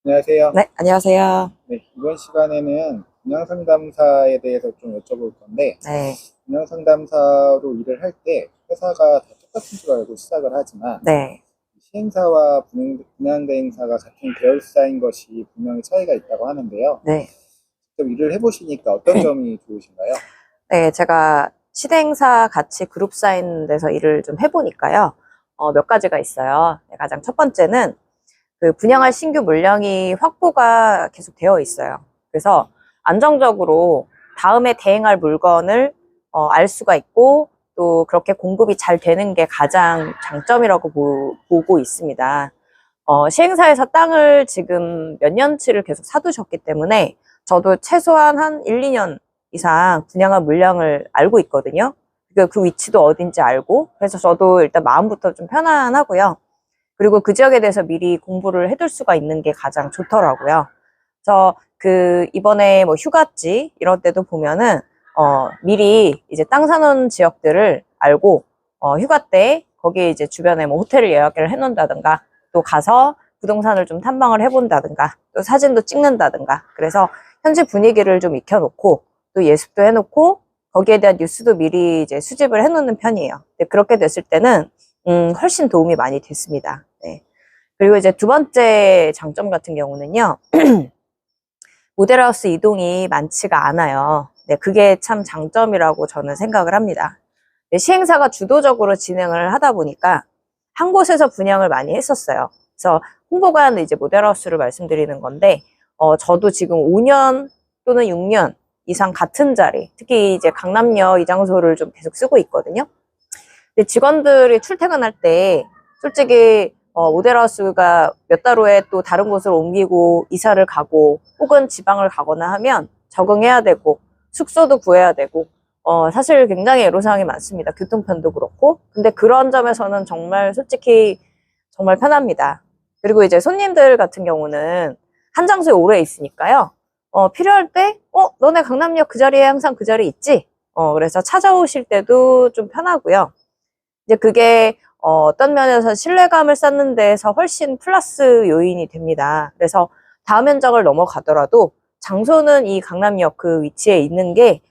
안녕하세요. 네, 안녕하세요. 네, 이번 시간에는 분양상담사에 대해서 좀 여쭤볼 건데, 네, 분양상담사로 일을 할 때 회사가 다 똑같은 줄 알고 시작을 하지만, 네, 시행사와 분양대행사가 같은 계열사인 것이 분명히 차이가 있다고 하는데요. 네. 직접 일을 해보시니까 어떤 점이 좋으신가요? 네, 제가 시행사 같이 그룹 사인 데서 일을 좀 해보니까요. 몇 가지가 있어요. 네, 가장 첫 번째는 그 분양할 신규 물량이 확보가 계속 되어 있어요. 그래서 안정적으로 다음에 대행할 물건을 알 수가 있고 또 그렇게 공급이 잘 되는 게 가장 장점이라고 보고 있습니다. 시행사에서 땅을 지금 몇 년치를 계속 사두셨기 때문에 저도 최소한 한 1, 2년 이상 분양한 물량을 알고 있거든요. 그 위치도 어딘지 알고, 그래서 저도 일단 마음부터 좀 편안하고요. 그리고 그 지역에 대해서 미리 공부를 해둘 수가 있는 게 가장 좋더라고요. 그래서 이번에 뭐 휴가지 이런 때도 보면은, 미리 이제 땅 사놓은 지역들을 알고, 휴가 때 거기에 이제 주변에 뭐 호텔을 예약을 해놓는다든가, 또 가서 부동산을 좀 탐방을 해본다든가, 또 사진도 찍는다든가, 그래서 현지 분위기를 좀 익혀놓고, 또 예습도 해놓고, 거기에 대한 뉴스도 미리 이제 수집을 해놓는 편이에요. 그렇게 됐을 때는, 훨씬 도움이 많이 됐습니다. 네. 그리고 이제 두 번째 장점 같은 경우는요, 모델하우스 이동이 많지가 않아요. 네, 그게 참 장점이라고 저는 생각을 합니다. 네, 시행사가 주도적으로 진행을 하다 보니까 한 곳에서 분양을 많이 했었어요. 그래서 홍보관 이제 모델하우스를 말씀드리는 건데, 저도 지금 5년 또는 6년 이상 같은 자리, 특히 이제 강남역 이 장소를 좀 계속 쓰고 있거든요. 근데 직원들이 출퇴근할 때 솔직히 모델하우스가 몇 달 후에 또 다른 곳으로 옮기고 이사를 가고 혹은 지방을 가거나 하면 적응해야 되고 숙소도 구해야 되고 사실 굉장히 애로사항이 많습니다. 교통편도 그렇고. 근데 그런 점에서는 정말 솔직히 정말 편합니다. 그리고 이제 손님들 같은 경우는 한 장소에 오래 있으니까요. 필요할 때 너네 강남역 그 자리에 항상 그 자리에 있지? 그래서 찾아오실 때도 좀 편하고요. 이제 그게 어떤 면에서 신뢰감을 쌓는 데에서 훨씬 플러스 요인이 됩니다. 그래서 다음 현장을 넘어가더라도 장소는 이 강남역 그 위치에 있는 게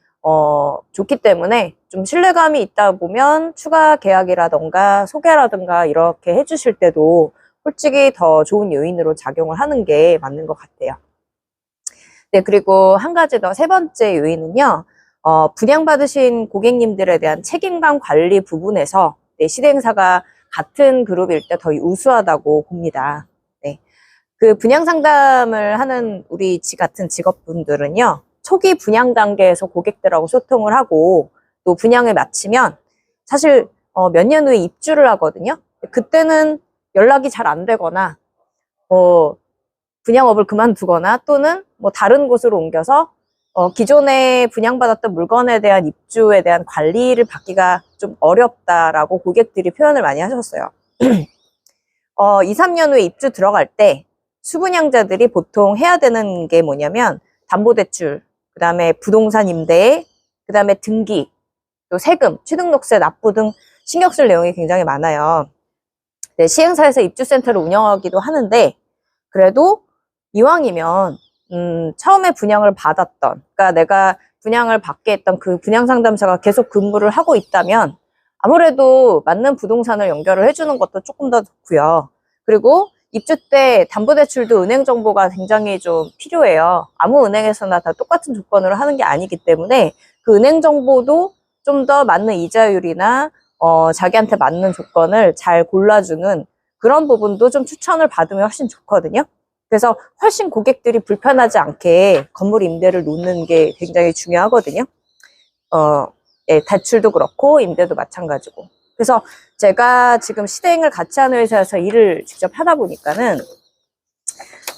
좋기 때문에 좀 신뢰감이 있다 보면 추가 계약이라던가 소개라든가 이렇게 해주실 때도 솔직히 더 좋은 요인으로 작용을 하는 게 맞는 것 같아요. 네, 그리고 한 가지 더 세 번째 요인은요, 분양받으신 고객님들에 대한 책임감 관리 부분에서 네, 시행사가 같은 그룹일 때 더 우수하다고 봅니다. 네. 그 분양 상담을 하는 우리 같은 직업분들은요, 초기 분양 단계에서 고객들하고 소통을 하고 또 분양을 마치면 사실 몇 년 후에 입주를 하거든요. 그때는 연락이 잘 안 되거나 분양업을 그만두거나 또는 뭐 다른 곳으로 옮겨서 기존에 분양받았던 물건에 대한 입주에 대한 관리를 받기가 좀 어렵다라고 고객들이 표현을 많이 하셨어요. 2, 3년 후에 입주 들어갈 때 수분양자들이 보통 해야 되는 게 뭐냐면 담보대출, 그 다음에 부동산 임대, 그 다음에 등기, 또 세금, 취등록세, 납부 등 신경 쓸 내용이 굉장히 많아요. 네, 시행사에서 입주센터를 운영하기도 하는데 그래도 이왕이면 처음에 분양을 받았던, 그러니까 내가 분양을 받게 했던 그 분양 상담사가 계속 근무를 하고 있다면 아무래도 맞는 부동산을 연결을 해주는 것도 조금 더 좋고요. 그리고 입주 때 담보대출도 은행 정보가 굉장히 좀 필요해요. 아무 은행에서나 다 똑같은 조건으로 하는 게 아니기 때문에 그 은행 정보도 좀 더 맞는 이자율이나 자기한테 맞는 조건을 잘 골라주는 그런 부분도 좀 추천을 받으면 훨씬 좋거든요. 그래서 훨씬 고객들이 불편하지 않게 건물 임대를 놓는 게 굉장히 중요하거든요. 예, 대출도 그렇고 임대도 마찬가지고. 그래서 제가 지금 시대행을 같이 하는 회사에서 일을 직접 하다 보니까는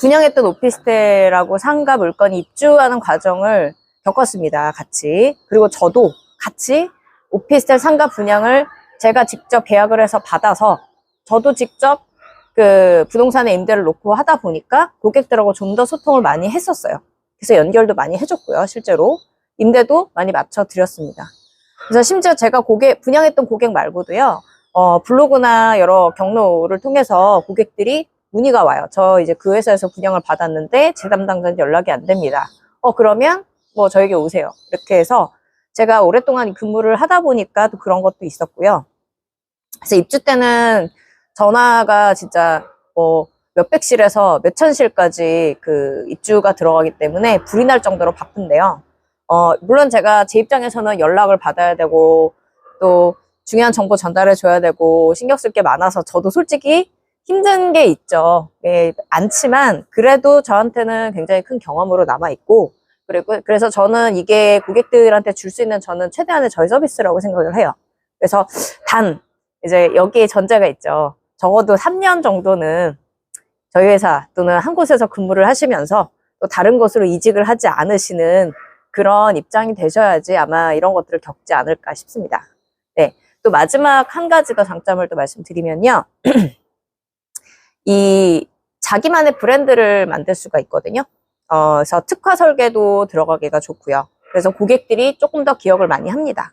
분양했던 오피스텔하고 상가 물건이 입주하는 과정을 겪었습니다. 같이. 그리고 저도 같이 오피스텔 상가 분양을 제가 직접 계약을 해서 받아서 저도 직접 그 부동산에 임대를 놓고 하다 보니까 고객들하고 좀 더 소통을 많이 했었어요. 그래서 연결도 많이 해줬고요. 실제로 임대도 많이 맞춰드렸습니다. 그래서 심지어 제가 분양했던 고객 말고도요, 블로그나 여러 경로를 통해서 고객들이 문의가 와요. 저 이제 그 회사에서 분양을 받았는데 제 담당자한테 연락이 안 됩니다. 그러면 뭐 저에게 오세요. 이렇게 해서 제가 오랫동안 근무를 하다 보니까 또 그런 것도 있었고요. 그래서 입주 때는 전화가 진짜 뭐 몇백실에서 몇천실까지 그 입주가 들어가기 때문에 불이 날 정도로 바쁜데요. 물론 제가 제 입장에서는 연락을 받아야 되고 또 중요한 정보 전달해 줘야 되고 신경 쓸 게 많아서 저도 솔직히 힘든 게 있죠. 예, 않지만 그래도 저한테는 굉장히 큰 경험으로 남아있고 그래서 저는 이게 고객들한테 줄 수 있는 저는 최대한의 저희 서비스라고 생각을 해요. 그래서 단 이제 여기에 전제가 있죠. 적어도 3년 정도는 저희 회사 또는 한 곳에서 근무를 하시면서 또 다른 곳으로 이직을 하지 않으시는 그런 입장이 되셔야지 아마 이런 것들을 겪지 않을까 싶습니다. 네. 또 마지막 한 가지 더 장점을 또 말씀드리면요. 이 자기만의 브랜드를 만들 수가 있거든요. 그래서 특화 설계도 들어가기가 좋고요. 그래서 고객들이 조금 더 기억을 많이 합니다.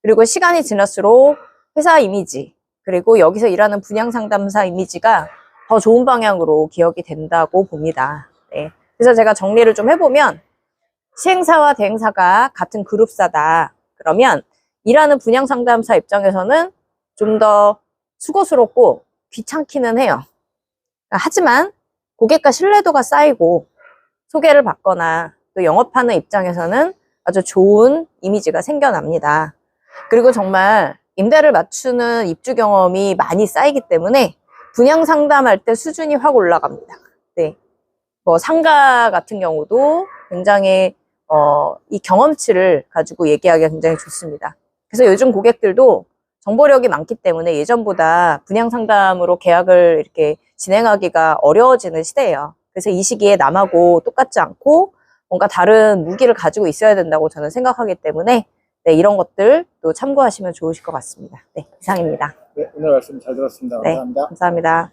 그리고 시간이 지날수록 회사 이미지, 그리고 여기서 일하는 분양 상담사 이미지가 더 좋은 방향으로 기억이 된다고 봅니다. 네. 그래서 제가 정리를 좀 해보면 시행사와 대행사가 같은 그룹사다. 그러면 일하는 분양 상담사 입장에서는 좀 더 수고스럽고 귀찮기는 해요. 하지만 고객과 신뢰도가 쌓이고 소개를 받거나 또 영업하는 입장에서는 아주 좋은 이미지가 생겨납니다. 그리고 정말 임대를 맞추는 입주 경험이 많이 쌓이기 때문에 분양 상담할 때 수준이 확 올라갑니다. 네. 뭐 상가 같은 경우도 굉장히 이 경험치를 가지고 얘기하기가 굉장히 좋습니다. 그래서 요즘 고객들도 정보력이 많기 때문에 예전보다 분양 상담으로 계약을 이렇게 진행하기가 어려워지는 시대예요. 그래서 이 시기에 남하고 똑같지 않고 뭔가 다른 무기를 가지고 있어야 된다고 저는 생각하기 때문에 네, 이런 것들 또 참고하시면 좋으실 것 같습니다. 네, 이상입니다. 네, 오늘 말씀 잘 들었습니다. 네, 감사합니다. 감사합니다.